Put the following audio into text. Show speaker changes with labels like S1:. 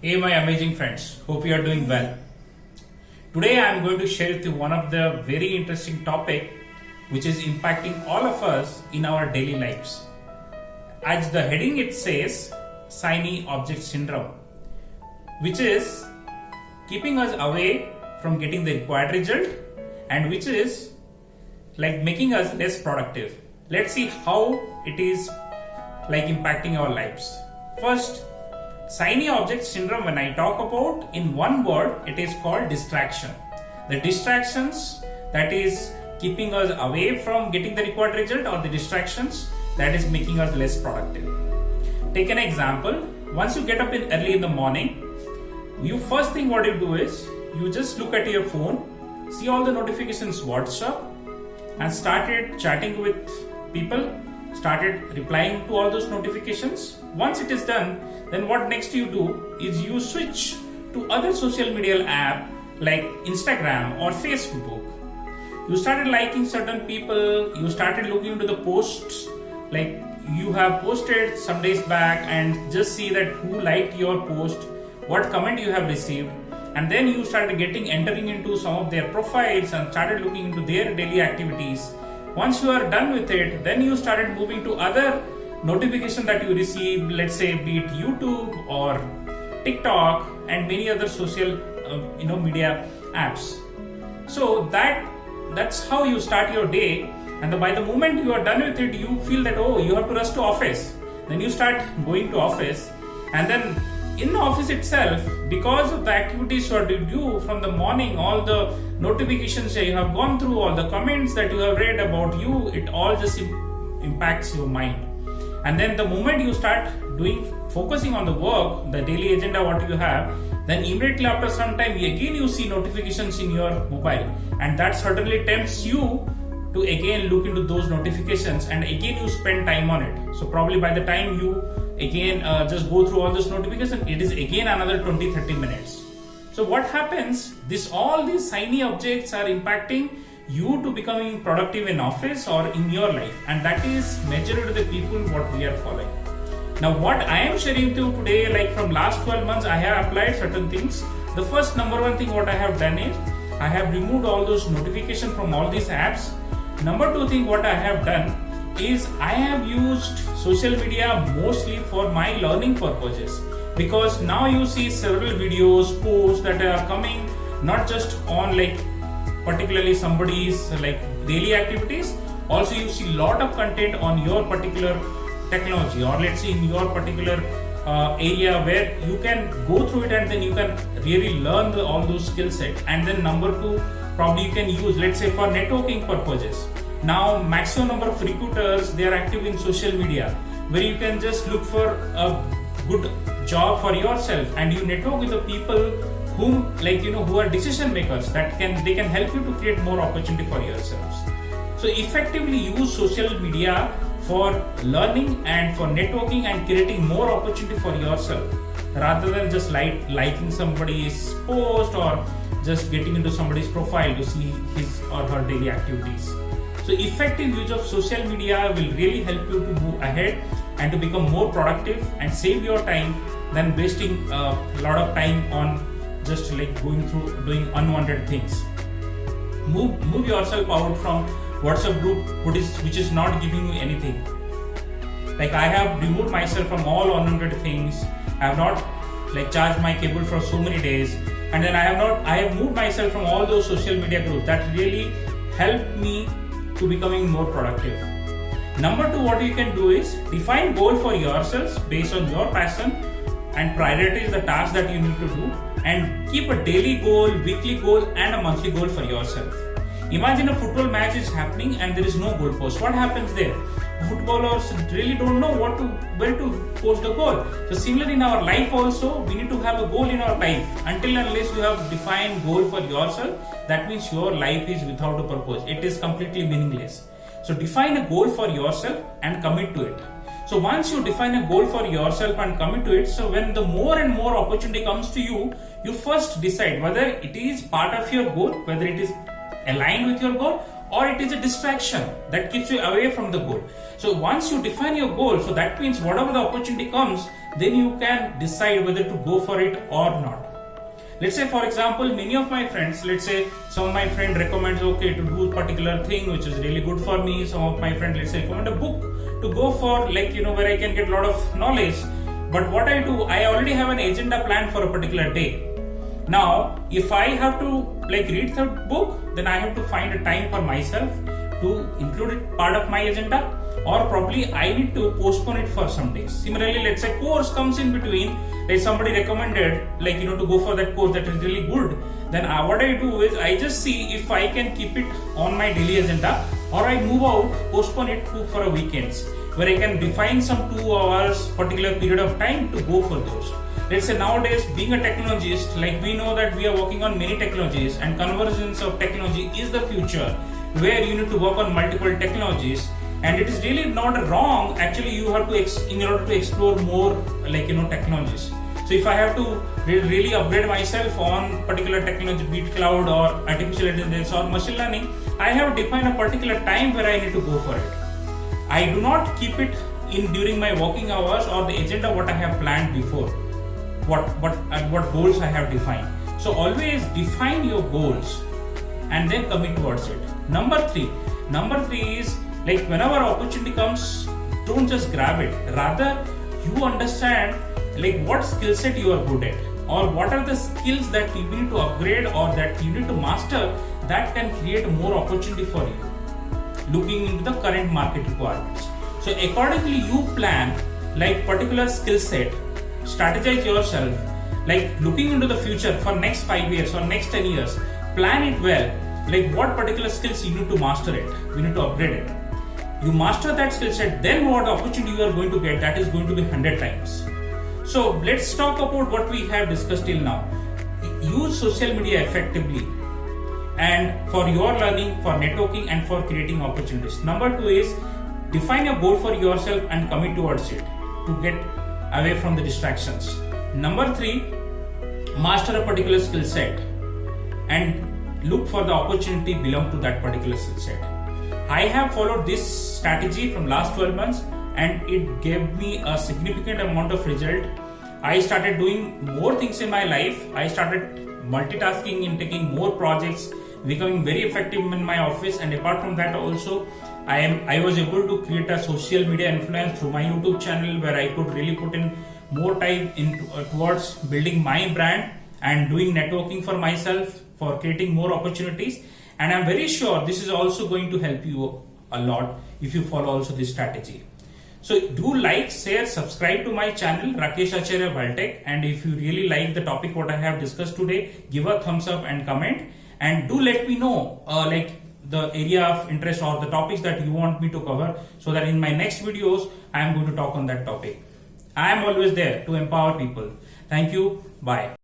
S1: Hey my amazing friends, hope you are doing well. Today I am going to share with you one of the very interesting topic which is impacting all of us in our daily lives. As the heading it says, shiny object syndrome, which is keeping us away from getting the required result and which is like making us less productive. Let's see how it is like impacting our lives. First, shiny object syndrome, when I talk about in one word, it is called distraction. The distractions that is keeping us away from getting the required result or the distractions that is making us less productive. Take an example. Once you get up early in the morning, you first thing what you do is you just look at your phone, see all the notifications WhatsApp and started chatting with people, started replying to all those notifications. Once it is done, then what next you do is you switch to other social media app like Instagram or Facebook. You started liking certain people, you started looking into the posts like you have posted some days back and just see that who liked your post, what comment you have received, and then you started entering into some of their profiles and started looking into their daily activities. Once you are done with it, then you started moving to other notification that you receive, let's say be it YouTube or TikTok and many other social media apps. So that's how you start your day, and by the moment you are done with it, you feel that you have to rush to office. Then you start going to office, and then in the office itself, because of the activities what you do from the morning, all the notifications that you have gone through, all the comments that you have read about you, it all just impacts your mind. And then the moment you start focusing on the work, the daily agenda what you have, then immediately after some time again you see notifications in your mobile, and that certainly tempts you to again look into those notifications, and again you spend time on it. So probably by the time you again just go through all those notifications, it is again another 20-30 minutes. So what happens, all these shiny objects are impacting you to becoming productive in office or in your life, and that is majority of the people what we are following. Now what I am sharing to you today, like from last 12 months I have applied certain things. The first number one thing what I have done is I have removed all those notifications from all these apps. Number two thing what I have done is I have used social media mostly for my learning purposes, because now you see several videos, posts that are coming not just on like particularly somebody's like daily activities, also you see lot of content on your particular technology, or let's say in your particular area where you can go through it and then you can really learn all those skill sets. And then number two, probably you can use, let's say for networking purposes. Now maximum number of recruiters, they are active in social media, where you can just look for a good job for yourself and you network with the people whom who are decision makers, they can help you to create more opportunity for yourselves. So effectively use social media for learning and for networking and creating more opportunity for yourself, rather than just liking somebody's post or just getting into somebody's profile to see his or her daily activities. So effective use of social media will really help you to move ahead and to become more productive and save your time than wasting a lot of time on just going through doing unwanted things. Move yourself out from WhatsApp group which is not giving you anything. Like I have removed myself from all unwanted things. I have not charged my cable for so many days, and then I have moved myself from all those social media groups. That really helped me to becoming more productive. Number two, what you can do is define goal for yourselves based on your passion and prioritize the tasks that you need to do, and keep a daily goal, weekly goal and a monthly goal for yourself. Imagine a football match is happening and there is no goal post. What happens there? Footballers really don't know where to post the goal. So similarly in our life also, we need to have a goal in our life. Until unless you have defined goal for yourself, that means your life is without a purpose. It is completely meaningless. So define a goal for yourself and commit to it. So once you define a goal for yourself and commit to it, so when the more and more opportunity comes to you, you first decide whether it is part of your goal, whether it is aligned with your goal, or it is a distraction that keeps you away from the goal. So once you define your goal, so that means whatever the opportunity comes, then you can decide whether to go for it or not. Let's say, for example, many of my friends, let's say some of my friend recommends, okay, to do a particular thing which is really good for me. Some of my friends, let's say, recommend a book to go for, like, where I can get a lot of knowledge. But what I do, I already have an agenda planned for a particular day. Now, if I have to read the book, then I have to find a time for myself to include it part of my agenda, or probably I need to postpone it for some days. Similarly, let's say course comes in between, like somebody recommended, to go for that course that is really good. Then what I do is I just see if I can keep it on my daily agenda, or I move out, postpone it for a weekends, where I can define some 2 hours particular period of time to go for those. Let's say nowadays, being a technologist, we know that we are working on many technologies, and convergence of technology is the future, where you need to work on multiple technologies. And it is really not wrong. Actually, you have to in order to explore more technologies. So if I have to really upgrade myself on particular technology, be it cloud or artificial intelligence or machine learning, I have defined a particular time where I need to go for it. I do not keep it in during my working hours or the agenda what I have planned before. What goals I have defined. So always define your goals and then commit towards it. Number three is, whenever opportunity comes, don't just grab it. Rather, you understand what skill set you are good at, or what are the skills that you need to upgrade or that you need to master that can create more opportunity for you, looking into the current market requirements. So accordingly, you plan particular skill set, strategize yourself, looking into the future for next 5 years or next 10 years. Plan it well. What particular skills you need to master it, you need to upgrade it. You master that skill set, then what opportunity you are going to get, that is going to be 100 times. So let's talk about what we have discussed till now. Use social media effectively, and for your learning, for networking, and for creating opportunities. Number 2 is define a goal for yourself and commit towards it to get away from the distractions. Number 3, master a particular skill set and look for the opportunity belong to that particular skill set. I have followed this strategy from last 12 months and it gave me a significant amount of result. I started doing more things in my life. I started multitasking and taking more projects, becoming very effective in my office, and apart from that also, I was able to create a social media influence through my YouTube channel, where I could really put in more time towards building my brand and doing networking for myself, for creating more opportunities. And I'm very sure this is also going to help you a lot if you follow also this strategy. So do like, share, subscribe to my channel Rakesh Acharya Valtech, and if you really like the topic what I have discussed today, give a thumbs up and comment, and do let me know the area of interest or the topics that you want me to cover, so that in my next videos I am going to talk on that topic. I am always there to empower people. Thank you. Bye.